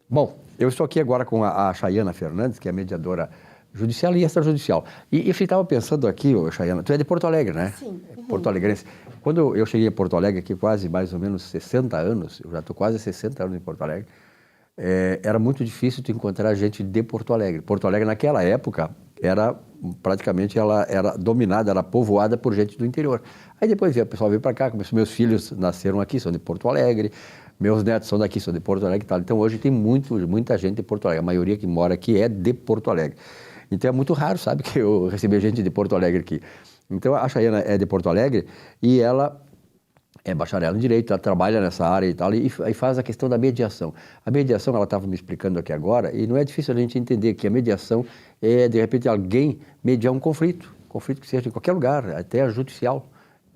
Bom, eu estou aqui agora com a Chayana Fernandes, que é mediadora judicial e extrajudicial. E eu estava pensando aqui, Chayana, tu é de Porto Alegre, né? Sim. Porto Alegrense. Quando eu cheguei a Porto Alegre, aqui quase mais ou menos 60 anos, eu já estou quase 60 anos em Porto Alegre, era muito difícil tu encontrar gente de Porto Alegre. Porto Alegre, naquela época, praticamente ela era dominada, era povoada por gente do interior. Aí depois o pessoal veio para cá, meus filhos nasceram aqui, são de Porto Alegre, meus netos são daqui, são de Porto Alegre e tal. Então hoje tem muita gente de Porto Alegre, a maioria que mora aqui é de Porto Alegre. Então é muito raro, sabe, que eu recebi gente de Porto Alegre aqui. Então a Chayana é de Porto Alegre e ela é bacharel em Direito, ela trabalha nessa área e tal, e faz a questão da mediação. A mediação, ela estava me explicando aqui agora, e não é difícil a gente entender que a mediação é, de repente, alguém mediar um conflito que seja em qualquer lugar, até judicial,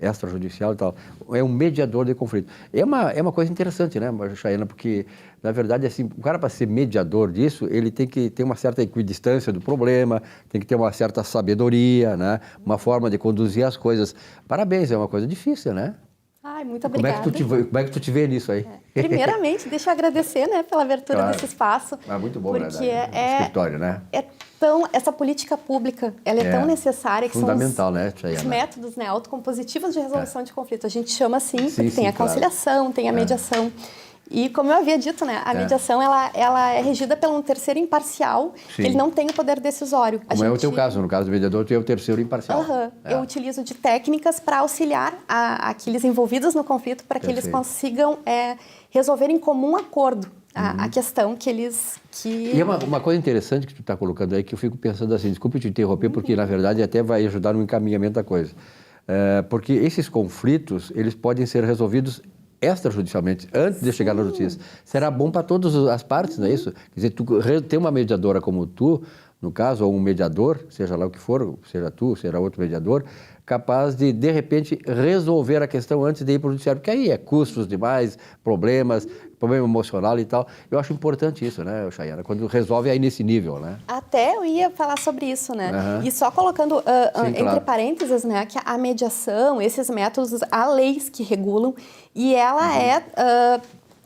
extrajudicial e tal. É um mediador de conflito. É uma coisa interessante, né, Chayana, porque, na verdade, assim, o cara, para ser mediador disso, ele tem que ter uma certa equidistância do problema, tem que ter uma certa sabedoria, né, uma forma de conduzir as coisas. Parabéns, é uma coisa difícil, né? Ai, muito obrigada. Como é que tu te vê nisso aí? Primeiramente, deixa eu agradecer, né, pela abertura desse espaço. É muito bom, porque né? Escritório, né? Essa política pública, ela é tão necessária que fundamental, são né, os métodos, né, autocompositivos de resolução de conflito. A gente chama assim, sim, porque tem a conciliação, claro. tem a mediação. E como eu havia dito, né, a mediação ela é regida por um terceiro imparcial, que ele não tem o poder decisório. Como é o teu caso, no caso do mediador, tu é o terceiro imparcial. Eu utilizo de técnicas para auxiliar aqueles envolvidos no conflito para que eles consigam resolver em comum acordo a questão que eles... E é uma coisa interessante que tu está colocando aí, que eu fico pensando assim, desculpe te interromper, porque na verdade até vai ajudar no encaminhamento da coisa. Porque esses conflitos, eles podem ser resolvidos extrajudicialmente, antes de chegar na justiça. Será bom para todas as partes, não é isso? Quer dizer, tu ter uma mediadora como tu, no caso, ou um mediador, seja lá o que for, seja tu, seja outro mediador, capaz de repente, resolver a questão antes de ir para o judiciário, porque aí é custos demais, problema emocional e tal. Eu acho importante isso, né, Chayana, quando resolve aí nesse nível, né? Até eu ia falar sobre isso, né? E só colocando entre parênteses, né, que a mediação, esses métodos, há leis que regulam e ela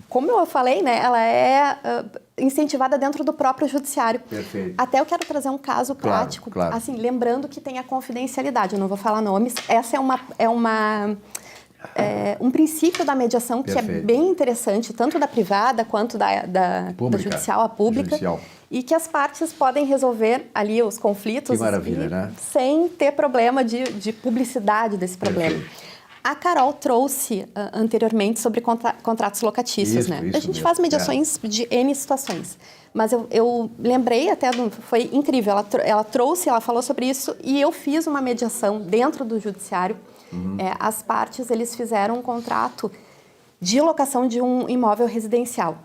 como eu falei, né, ela é incentivada dentro do próprio judiciário. Perfeito. Até eu quero trazer um caso prático, assim, lembrando que tem a confidencialidade, eu não vou falar nomes, essa um princípio da mediação que é bem interessante, tanto da privada quanto da judicial, a pública, e que as partes podem resolver ali os conflitos né? sem ter problema de publicidade desse problema. A Carol trouxe anteriormente sobre contratos locatícios, né? A gente faz mediações de N situações. Mas eu lembrei até, foi incrível, ela trouxe, ela falou sobre isso e eu fiz uma mediação dentro do judiciário. As partes, eles fizeram um contrato de locação de um imóvel residencial.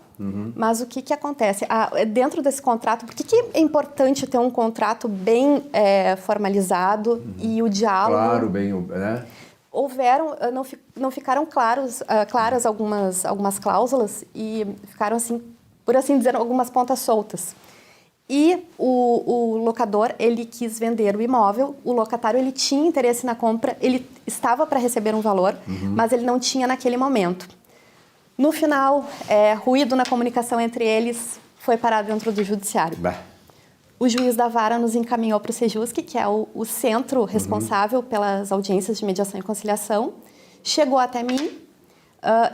Mas o que acontece? Dentro desse contrato, por que é importante ter um contrato bem formalizado e o diálogo... Claro, bem... né? Não ficaram claras algumas cláusulas e ficaram, assim, por assim dizer, algumas pontas soltas. E o locador, ele quis vender o imóvel, o locatário, ele tinha interesse na compra, ele estava para receber um valor, mas ele não tinha naquele momento. No final, ruído na comunicação entre eles, foi parar dentro do judiciário. O juiz da vara nos encaminhou para o Sejusc, que é o centro responsável pelas audiências de mediação e conciliação. Chegou até mim.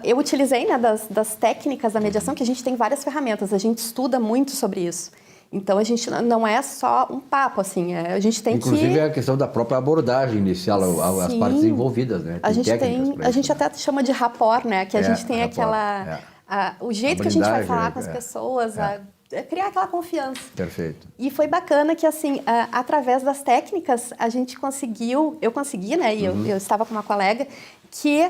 Eu utilizei, né, das técnicas da mediação, que a gente tem várias ferramentas, a gente estuda muito sobre isso. Então, a gente não é só um papo, assim, a gente tem Inclusive, é a questão da própria abordagem inicial, as partes envolvidas, né? A gente até chama de rapport, né? Que a gente tem aquela... o jeito que a gente vai falar com as pessoas, criar aquela confiança. Perfeito. E foi bacana que, assim, através das técnicas, a gente eu consegui, né? E eu estava com uma colega, que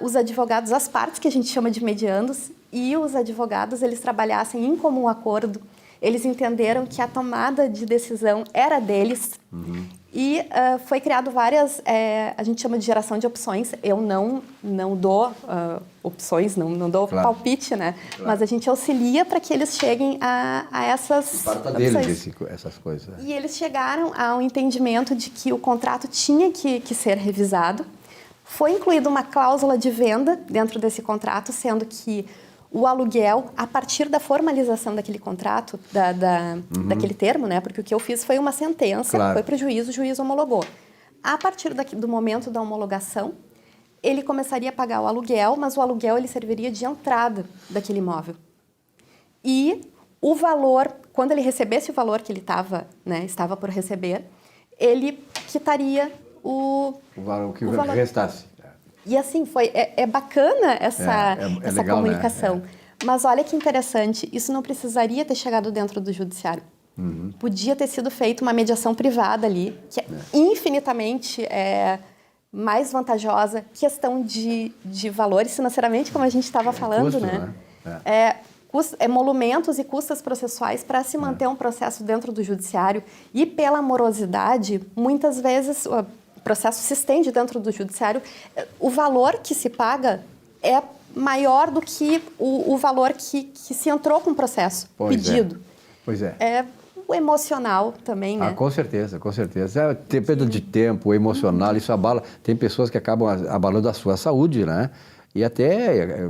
os advogados, as partes que a gente chama de mediandos, e os advogados, eles trabalhassem em comum acordo. Eles entenderam que a tomada de decisão era deles e foi criado várias, a gente chama de geração de opções. Eu não dou opções, não dou palpite, né? Mas a gente auxilia para que eles cheguem a essas Parta deles essas coisas. E eles chegaram ao entendimento de que o contrato tinha que ser revisado. Foi incluída uma cláusula de venda dentro desse contrato, sendo que o aluguel, a partir da formalização daquele contrato, daquele termo, né? Porque o que eu fiz foi uma sentença, foi para o juiz homologou. A partir do momento da homologação, ele começaria a pagar o aluguel, mas o aluguel ele serviria de entrada daquele imóvel. E o valor, quando ele recebesse o valor que ele estava por receber, ele quitaria o valor que valor. Restasse. E assim, é bacana essa legal, comunicação. né? Mas olha que interessante, isso não precisaria ter chegado dentro do judiciário. Podia ter sido feita uma mediação privada ali, que é infinitamente mais vantajosa, questão de valores financeiramente, como a gente estava falando, custo, né? Emolumentos e custas processuais para se manter um processo dentro do judiciário. E pela morosidade, muitas vezes o processo se estende dentro do judiciário, o valor que se paga é maior do que o valor que se entrou com o processo pedido. Pois é. É o emocional também, né? Com certeza, com certeza. Tem perda de tempo, emocional, isso abala. Tem pessoas que acabam abalando a sua saúde, né? E até,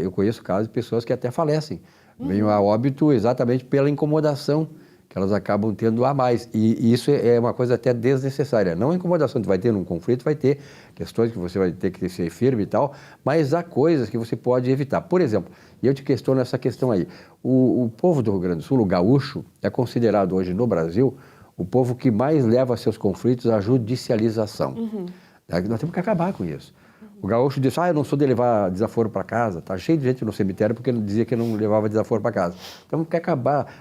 eu conheço casos de pessoas que até falecem. Vêm a óbito exatamente pela incomodação que elas acabam tendo a mais. E isso é uma coisa até desnecessária. Não a incomodação, tu vai ter um conflito, vai ter questões que você vai ter que ser firme e tal, mas há coisas que você pode evitar. Por exemplo, e eu te questiono essa questão aí, o povo do Rio Grande do Sul, o gaúcho, é considerado hoje no Brasil o povo que mais leva seus conflitos à judicialização. Nós temos que acabar com isso. O gaúcho disse, eu não sou de levar desaforo para casa. Está cheio de gente no cemitério porque ele dizia que não levava desaforo para casa. Então, quer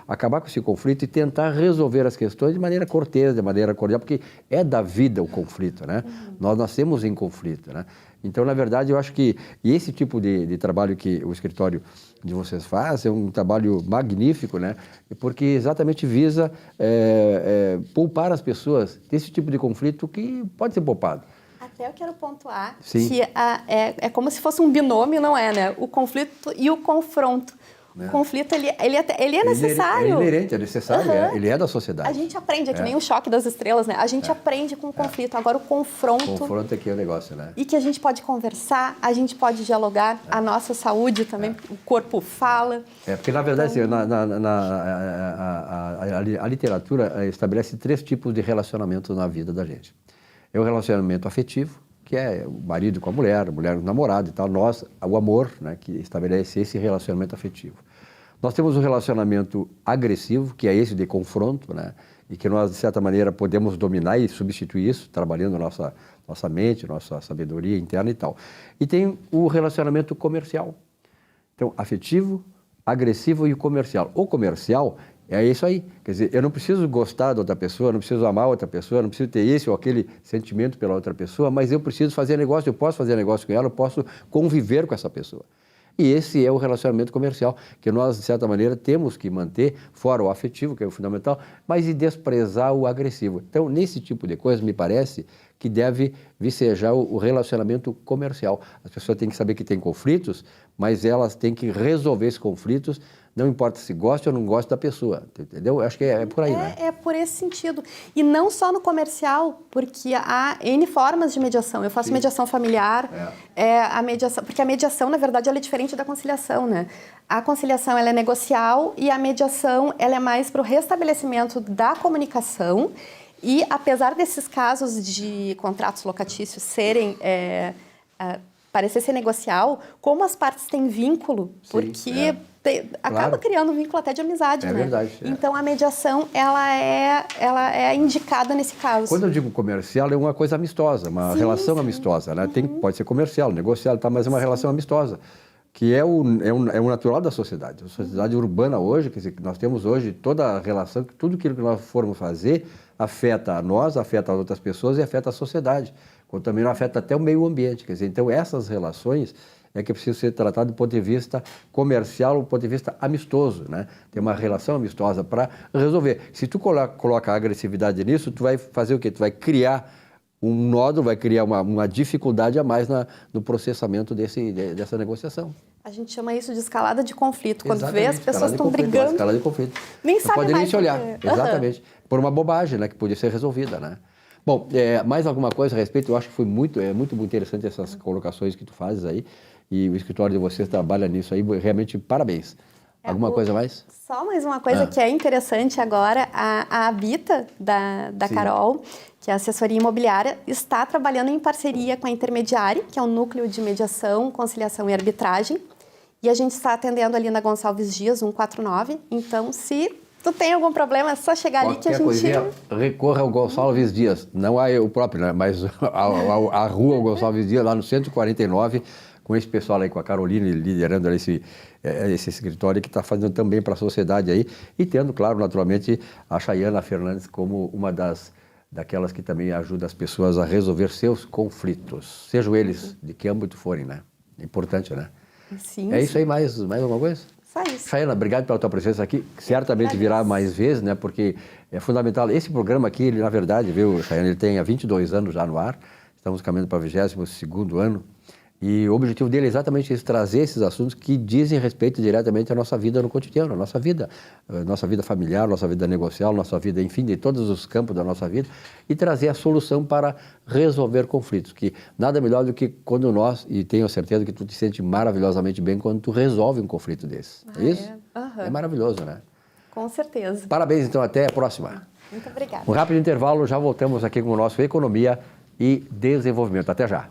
acabar com esse conflito e tentar resolver as questões de maneira cortês, de maneira cordial, porque é da vida o conflito, né? Nós nascemos em conflito, né? Então, na verdade, eu acho que esse tipo de trabalho que o escritório de vocês faz é um trabalho magnífico, né? Porque exatamente visa poupar as pessoas desse tipo de conflito que pode ser poupado. Até eu quero pontuar Sim. que é como se fosse um binômio, não é, né? O conflito e o confronto. O conflito, ele é necessário. Ele é inerente, é necessário, ele é da sociedade. A gente aprende, é que nem o choque das estrelas, né? A gente aprende com o conflito. Agora, o confronto... O confronto é que é o negócio, né? E que a gente pode conversar, a gente pode dialogar, a nossa saúde também, o corpo fala. Porque, na verdade, assim, a literatura estabelece 3 tipos de relacionamento na vida da gente. É o relacionamento afetivo, que é o marido com a mulher com o namorado e tal. O amor, né, que estabelece esse relacionamento afetivo. Nós temos o relacionamento agressivo, que é esse de confronto, né, e que nós, de certa maneira, podemos dominar e substituir isso, trabalhando nossa mente, nossa sabedoria interna e tal. E tem o relacionamento comercial. Então, afetivo, agressivo e comercial. O comercial é isso aí. Quer dizer, eu não preciso gostar da outra pessoa, não preciso amar outra pessoa, não preciso ter esse ou aquele sentimento pela outra pessoa, mas eu preciso fazer negócio, eu posso fazer negócio com ela, eu posso conviver com essa pessoa. E esse é o relacionamento comercial, que nós, de certa maneira, temos que manter, fora o afetivo, que é o fundamental, mas e desprezar o agressivo. Então, nesse tipo de coisa, me parece que deve vicejar o relacionamento comercial. As pessoas têm que saber que tem conflitos, mas elas têm que resolver esses conflitos, não importa se gosta ou não gosta da pessoa, entendeu? Acho que é por aí, né? É por esse sentido. E não só no comercial, porque há N formas de mediação. Eu faço mediação familiar, a mediação, porque a mediação, na verdade, ela é diferente da conciliação, né? A conciliação, ela é negocial e a mediação, ela é mais para o restabelecimento da comunicação. E, apesar desses casos de contratos locatícios serem... parecer ser negocial, como as partes têm vínculo, porque acaba criando um vínculo até de amizade, né? Verdade. Então, a mediação, ela é indicada nesse caso. Quando eu digo comercial, é uma coisa amistosa, uma relação amistosa, né? Pode ser comercial, negocial, mas é uma relação amistosa, que é o natural da sociedade. A sociedade urbana hoje, quer dizer, nós temos hoje toda a relação, tudo aquilo que nós formos fazer afeta a nós, afeta as outras pessoas e afeta a sociedade, como também afeta até o meio ambiente. Quer dizer, então essas relações é que precisa ser tratado do ponto de vista comercial, do ponto de vista amistoso, né? Tem uma relação amistosa para resolver. Se tu coloca a agressividade nisso, tu vai fazer o quê? Tu vai criar um nódulo, vai criar uma dificuldade a mais no processamento dessa negociação. A gente chama isso de escalada de conflito. Quando Exatamente, vê, as pessoas estão brigando. Escalada de conflito. Nem sabe pode nem se olhar. Exatamente. Uhum. Por uma bobagem, né, que podia ser resolvida, né? Bom, mais alguma coisa a respeito? Eu acho que foi muito interessante essas colocações que tu fazes aí. e o escritório de vocês trabalha nisso aí, realmente parabéns. Alguma coisa mais? Só mais uma coisa que é interessante agora, a Habita, da Carol, que é a assessoria imobiliária, está trabalhando em parceria com a Intermediária, que é um núcleo de mediação, conciliação e arbitragem, e a gente está atendendo ali na Gonçalves Dias, 149, então se tu tem algum problema, é só chegar ali que a gente... Coisinha, recorra ao Gonçalves Dias, não a eu próprio, né? Mas a rua Gonçalves Dias, lá no 149, com esse pessoal aí, com a Caroline liderando esse escritório que está fazendo também para a sociedade aí, e tendo, claro, naturalmente, a Chayana Fernandes como uma daquelas que também ajuda as pessoas a resolver seus conflitos, sejam eles de que âmbito forem, né? É importante, né? Sim, é isso aí, mais alguma coisa? Só isso. Chayana, obrigado pela tua presença aqui, certamente virá mais vezes, né? Porque é fundamental. Esse programa aqui, ele, na verdade, viu, Chayana, ele tem há 22 anos já no ar, estamos caminhando para o 22º ano, e o objetivo dele é exatamente esse, trazer esses assuntos que dizem respeito diretamente à nossa vida no cotidiano, à nossa vida familiar, nossa vida negocial, nossa vida, enfim, de todos os campos da nossa vida, e trazer a solução para resolver conflitos, que nada melhor do que quando nós, e tenho certeza que tu te sente maravilhosamente bem quando tu resolve um conflito desses. É isso? É maravilhoso, né? Com certeza. Parabéns, então, até a próxima. Muito obrigada. Um rápido intervalo, já voltamos aqui com o nosso Economia e Desenvolvimento. Até já.